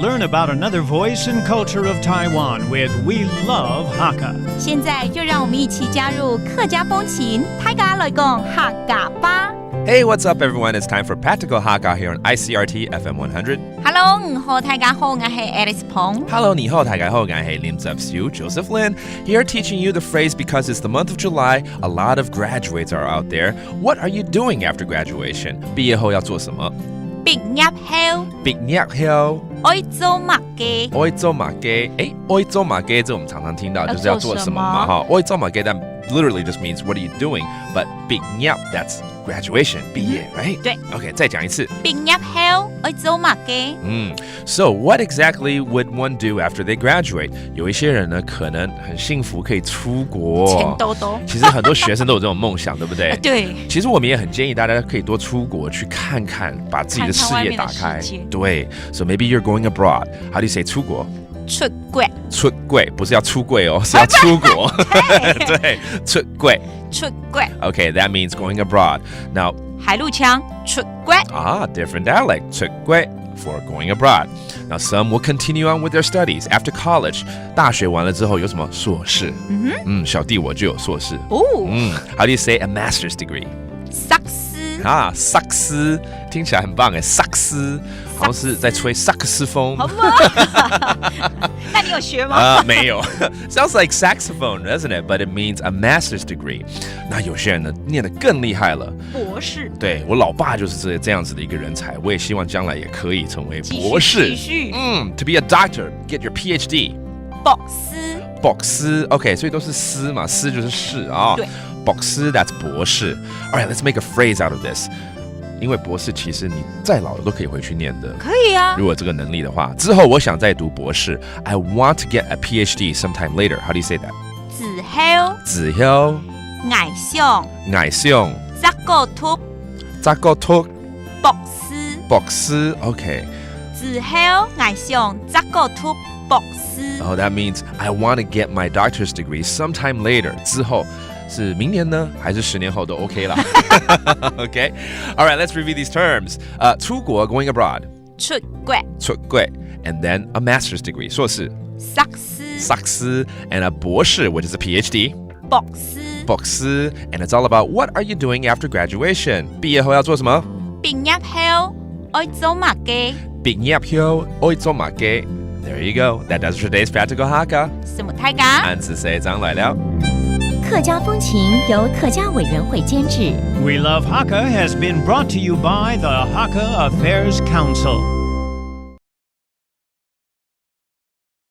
Learn about another voice and culture of Taiwan with We Love Hakka. 现在就让我们一起加入客家风情，大家来讲客家吧。Hey, what's up, everyone? It's time for Practical Hakka here on ICRT FM 100. Hello， 你好，大家好，我是 Alice Pong。 Hello, 你好，大家好，我是林泽修 Joseph Lin. Here teaching you the phrase because it's the month of July. A lot of graduates are out there. What are you doing after graduation? 毕业后要做什么？毕业後，毕业后愛做乜嘅？愛做乜嘅？愛做乜嘅？這我們常常聽到，就是要做什麼嘛，哈。愛做乜嘅 that literally just means what are you doing? But 畢業 that's graduation 畢業 right? 對 OK 再講一次畢業後愛做乜嘅So what exactly would one do after they graduate? 有一些人呢可能很幸福可以出國錢多多其實很多學生都有這種夢想對不對對其實我們也很建議大家可以多出國去看看把自己的視野打開對 So maybe you're going abroad How do you say 出國出國出櫃不是要出櫃哦是要出國對出櫃出國 Okay that means going abroad Now 海陸腔出國 different dialect 出櫃for going abroad. Now, some will continue on with their studies after college. 大學完了之後有什麼碩士？小弟我就有碩士。How do you say a master's degree? 薩斯薩斯聽起來很棒誒，薩斯好像是在吹薩克斯風。好嗎？那你有學嗎？沒有。Sounds like saxophone, doesn't it? But it means a master's degree. 那有些人呢，念得更厲害了。博士。對，我老爸就是這樣子的一個人才，我也希望將來也可以成為博士。繼續。To be a doctor, get your PhD. 博士。博士 OK 所以都是師嘛師就是士啊對博士 that's 博士 Alright let's make a phrase out of this 因為博士其實你再老了都可以回去念的可以啊如果這個能力的話之後我想再讀博士 I want to get a PhD sometime later How do you say that? 之後愛上扎個讀博士 OK 之後愛上扎個讀博士 Oh, that means I want to get my doctor's degree sometime later. 之後是明年呢，還是10年後都 OK 啦。Okay? All right, let's review these terms. 出國 going abroad. 出國 And then a master's degree. 碩士薩斯 And a 博士 which is a PhD. 博士 And it's all about what are you doing after graduation. 畢業後要做什麼？畢業後愛做乜嘅？畢業後愛做乜嘅？There you go. That does today's Practical Hakka. 什麼大家？安子社長來了。客家風情由客家委員會監製。We Love Hakka has been brought to you by the Hakka Affairs Council.